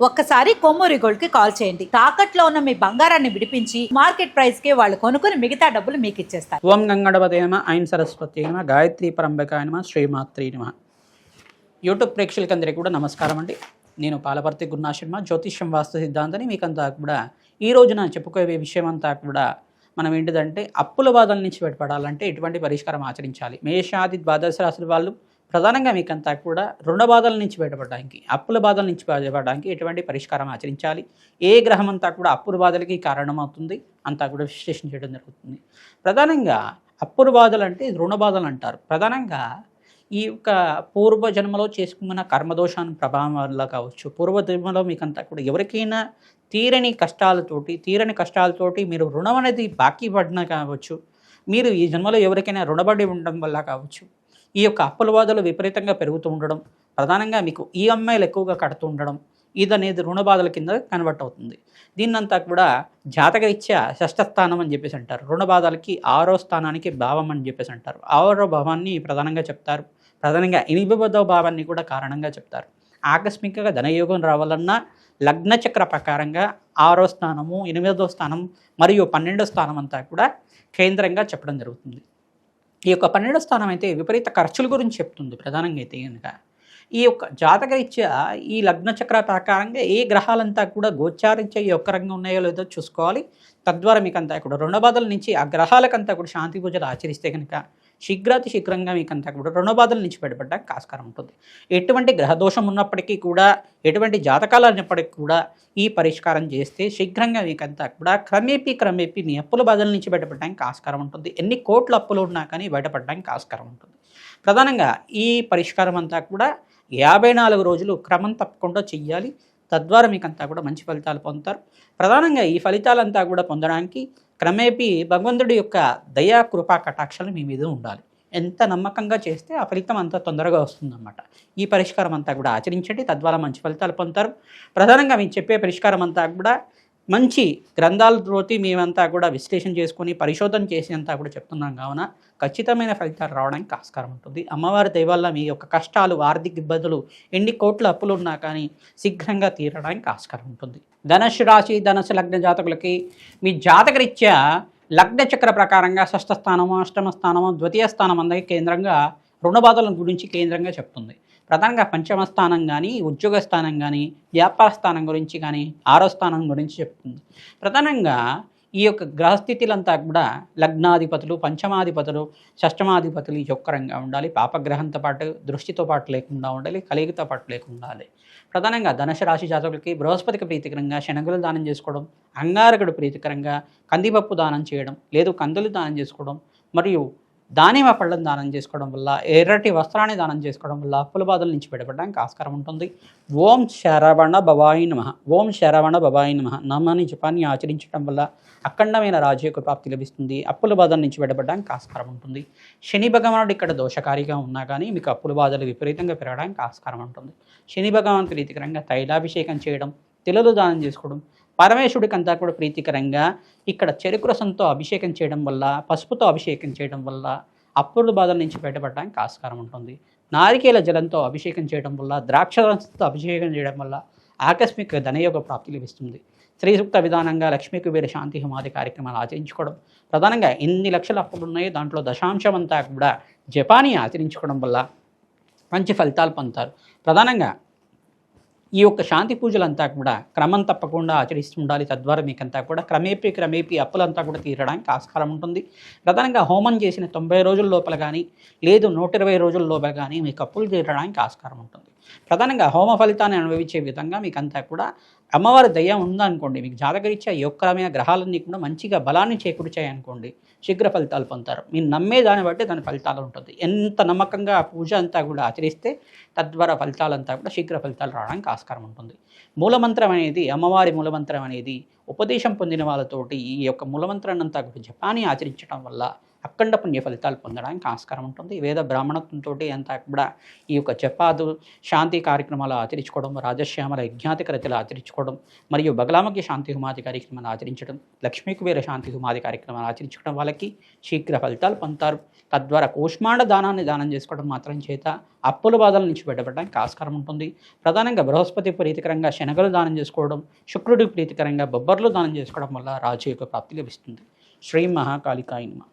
ఒక్కసారి కొమ్మూరి గోల్డ్ కి కాల్ చేయండి. తాకట్లో ఉన్న మీ బంగారాన్ని విడిపించి మార్కెట్ ప్రైస్ కి వాళ్ళు కొనుక్కుని మిగతా డబ్బులు మీకు ఇచ్చేస్తారు. ఓం గంగణపతే నమ, ఐం సరస్వతి నమ, గాయత్రి పరంబకాయ నమ, శ్రీమాత్రి నమ. యూట్యూబ్ ప్రేక్షకులందరికీ కూడా నమస్కారం అండి. నేను పాలపర్తి గురునాశర్మ, జ్యోతిష్యం వాస్తు సిద్ధాంతాన్ని మీకంతా కూడా ఈ రోజున చెప్పుకోవే విషయం అంతా కూడా మనం ఏంటిదంటే అప్పుల బాధల నుంచి బయటపడాలంటే ఎటువంటి పరిష్కారం ఆచరించాలి. మేషాది ద్వాదశ రాశుల వాళ్ళు ప్రధానంగా మీకంతా కూడా రుణ బాధల నుంచి బయటపడడానికి, అప్పుల బాధల నుంచి బయటపడడానికి ఎటువంటి పరిష్కారం ఆచరించాలి, ఏ గ్రహం అంతా కూడా అప్పుల బాధలకి కారణమవుతుంది అంతా కూడా విశ్లేషణ చేయడం జరుగుతుంది. ప్రధానంగా అప్పుల బాధలు అంటే రుణ బాధలు అంటారు. ప్రధానంగా ఈ యొక్క పూర్వజన్మలో చేసుకున్న కర్మదోషాన్ని ప్రభావం వల్ల కావచ్చు, పూర్వజన్మలో మీకంతా కూడా ఎవరికైనా తీరని కష్టాలతోటి మీరు రుణం అనేది బాకీ పడినా కావచ్చు, మీరు ఈ జన్మలో ఎవరికైనా రుణపడి ఉండడం వల్ల కావచ్చు, ఈ యొక్క అప్పుల బాధలు విపరీతంగా పెరుగుతూ ఉండడం, ప్రధానంగా మీకు ఈఎంఐలు ఎక్కువగా కడుతూ ఉండడం, ఇదనేది రుణ బాధల కింద కన్వర్ట్ అవుతుంది. దీన్నంతా కూడా జాతకరీత్యా షష్ఠ స్థానం అని చెప్పేసి అంటారు. రుణ బాధలకి 6వ స్థానానికి భావం అని చెప్పేసి అంటారు. 6వ భావాన్ని ప్రధానంగా చెప్తారు. ప్రధానంగా 8వ భావాన్ని కూడా కారణంగా చెప్తారు. ఆకస్మికంగా ధనయోగం రావాలన్నా లగ్నచక్ర ప్రకారంగా 6వ స్థానము, 8వ స్థానం మరియు 12వ స్థానం అంతా కూడా కేంద్రంగా చెప్పడం జరుగుతుంది. ఈ యొక్క 12వ స్థానం అయితే విపరీత ఖర్చుల గురించి చెప్తుంది. ప్రధానంగా అయితే కనుక ఈ యొక్క జాతకరీత్యా ఈ లగ్నచక్ర ప్రకారంగా ఏ గ్రహాలంతా కూడా గోచారించే ఈ ఒక్క రంగం ఉన్నాయో లేదో చూసుకోవాలి. తద్వారా మీకంతా కూడా రుణ బాధల నుంచి ఆ గ్రహాలకంతా కూడా శాంతి పూజలు ఆచరిస్తే కనుక శీఘ్రంగా మీకంతా కూడా రుణ బాధల నుంచి బయటపడడానికి ఆస్కారం ఉంటుంది. ఎటువంటి గ్రహదోషం ఉన్నప్పటికీ కూడా, ఎటువంటి జాతకాలు ఉన్నప్పటికీ కూడా ఈ పరిష్కారం చేస్తే శీఘ్రంగా మీకంతా కూడా క్రమేపీ మీ అప్పుల బాధల నుంచి బయటపడడానికి ఆస్కారం ఉంటుంది. ఎన్ని కోట్ల అప్పులు ఉన్నా కానీ బయటపడడానికి ఆస్కారం ఉంటుంది. ప్రధానంగా ఈ పరిష్కారం అంతా కూడా 54 రోజులు క్రమం తప్పకుండా చెయ్యాలి. తద్వారా మీకంతా కూడా మంచి ఫలితాలు పొందుతారు. ప్రధానంగా ఈ ఫలితాలంతా కూడా పొందడానికి క్రమేపీ భగవంతుడి యొక్క దయా కృపా కటాక్షాలు మీ మీద ఉండాలి. ఎంత నమ్మకంగా చేస్తే ఆ ఫలితం అంత తొందరగా వస్తుందన్నమాట. ఈ పరిష్కారం అంతా కూడా ఆచరించండి. తద్వారా మంచి ఫలితాలు పొందుతారు. ప్రధానంగా మీకు చెప్పే పరిష్కారం అంతా కూడా మంచి గ్రంథాలతోటి మేమంతా కూడా విశ్లేషణ చేసుకొని పరిశోధన చేసి అంతా కూడా చెప్తున్నాం కావున ఖచ్చితమైన ఫలితాలు రావడానికి ఆస్కారం ఉంటుంది. అమ్మవారి దయ వల్ల మీ యొక్క కష్టాలు, ఆర్థిక ఇబ్బందులు, ఎన్ని కోట్ల అప్పులు ఉన్నా కానీ శీఘ్రంగా తీరడానికి ఆస్కారం ఉంటుంది. ధనుస్సు రాశి, ధనుస్సు లగ్న జాతకులకి మీ జాతకరీత్యా లగ్న చక్ర ప్రకారంగా షష్ఠ స్థానము, అష్టమ స్థానము, ద్వితీయ స్థానం అందరికీ కేంద్రంగా రుణ బాధల గురించి కేంద్రంగా చెప్తుంది. ప్రధానంగా పంచమ స్థానం కానీ, ఉద్యోగ స్థానం కానీ, వ్యాపార స్థానం గురించి కానీ, 6వ స్థానం గురించి చెప్తుంది. ప్రధానంగా ఈ యొక్క గ్రహస్థితులంతా కూడా లగ్నాధిపతులు, పంచమాధిపతులు, షష్టమాధిపతులు యొక్కరంగా ఉండాలి. పాపగ్రహంతో పాటు దృష్టితో పాటు లేకుండా ఉండాలి, కలిగితో పాటు లేకుండా ఉండాలి. ప్రధానంగా ధనుసు రాశి జాతకులకి బృహస్పతికి ప్రీతికరంగా శనగలు దానం చేసుకోవడం, అంగారకుడు ప్రీతికరంగా కందిపప్పు దానం చేయడం, లేదు కందులు దానం చేసుకోవడం, మరియు దానిమ్మ పళ్ళను దానం చేసుకోవడం వల్ల, ఎర్రటి వస్త్రాన్ని దానం చేసుకోవడం వల్ల అప్పుల బాధల నుంచి బయటపడడానికి ఆస్కారం ఉంటుంది. ఓం శరవణ భవాయి నమః, ఓం శరవణ భవాయి నమః నామాన్ని జపాన్ని ఆచరించడం వల్ల అఖండమైన రాజయోగ ప్రాప్తి లభిస్తుంది. అప్పుల బాధల నుంచి బయటపడడానికి ఆస్కారం ఉంటుంది. శని భగవానుడు ఇక్కడ దోషకారిగా ఉన్నా కానీ మీకు అప్పుల బాధలు విపరీతంగా పెరగడానికి ఆస్కారం ఉంటుంది. శని భగవాన్ ప్రీతికరంగా తైలాభిషేకం చేయడం, తిలలు దానం చేసుకోవడం, పరమేశ్వరుడికి అంతా కూడా ప్రీతికరంగా ఇక్కడ చెరుకు రసంతో అభిషేకం చేయడం వల్ల, పసుపుతో అభిషేకం చేయడం వల్ల అప్పుల బాధల నుంచి బయటపడడానికి ఆస్కారం ఉంటుంది. నారికేల జలంతో అభిషేకం చేయడం వల్ల, ద్రాక్ష రసంతో అభిషేకం చేయడం వల్ల ఆకస్మిక ధనయోగ ప్రాప్తి లభిస్తుంది. స్త్రీ సూక్త విధానంగా లక్ష్మీ కుబేర శాంతి హోమాది కార్యక్రమాలు ఆచరించుకోవడం, ప్రధానంగా ఎన్ని లక్షల అప్పులు ఉన్నాయో దాంట్లో దశాంశం అంతా కూడా జపాన్ని ఆచరించుకోవడం వల్ల మంచి ఫలితాలు పొందుతారు. ప్రధానంగా ఈ యొక్క శాంతి పూజలంతా కూడా క్రమం తప్పకుండా ఆచరిస్తూ ఉండాలి. తద్వారా మీకంతా కూడా క్రమేపీ అప్పులంతా కూడా తీరడానికి ఆస్కారం ఉంటుంది. ప్రధానంగా హోమం చేసిన 90 రోజుల లోపల కానీ, లేదు 120 రోజుల లోపల కానీ మీకు అప్పులు తీరడానికి ఆస్కారం ఉంటుంది. ప్రధానంగా హోమ ఫలితాన్ని అనుభవించే విధంగా మీకంతా కూడా అమ్మవారి దయ ఉందనుకోండి, మీకు జాతకరీత్యా ఈ యొక్కరమైన గ్రహాలన్నీ కూడా మంచిగా బలాన్ని చేకూర్చాయనుకోండి, శీఘ్ర ఫలితాలు పొందుతారు. మీరు నమ్మే దాన్ని బట్టి దాని ఫలితాలు ఉంటుంది. ఎంత నమ్మకంగా ఆ పూజ అంతా కూడా ఆచరిస్తే తద్వారా ఫలితాలంతా కూడా శీఘ్ర ఫలితాలు రావడానికి ఆస్కారం ఉంటుంది. మూలమంత్రం అనేది, అమ్మవారి మూలమంత్రం అనేది ఉపదేశం పొందిన వాళ్ళతోటి ఈ యొక్క మూలమంత్రాన్ని అంతా కూడా జపాన్ని ఆచరించడం వల్ల అఖండ పుణ్య ఫలితాలు పొందడానికి ఆస్కారం ఉంటుంది. వేద బ్రాహ్మణత్వంతో అంతా కూడా ఈ యొక్క జపాదు శాంతి కార్యక్రమాలు ఆచరించుకోవడం, రాజశ్యామల యజ్ఞాతిక రచనలు ఆచరించుకోవడం, మరియు బగలాముఖి శాంతి హోమాది కార్యక్రమాలు ఆచరించడం, లక్ష్మీ కుబేర శాంతి హోమాది కార్యక్రమాలు ఆచరించుకోవడం వాళ్ళకి శీఘ్ర ఫలితాలు పొందుతారు. తద్వారా కూష్మాండ దానాన్ని దానం చేసుకోవడం మాత్రం చేత అప్పుల బాధల నుంచి బయటపడడానికి ఆస్కారం ఉంటుంది. ప్రధానంగా బృహస్పతి ప్రీతికరంగా శనగలు దానం చేసుకోవడం, శుక్రుడికి ప్రీతికరంగా బొబ్బర్లు దానం చేసుకోవడం వల్ల రాజయోగ ప్రాప్తి లభిస్తుంది. శ్రీ మహాకాళికాయ నమః.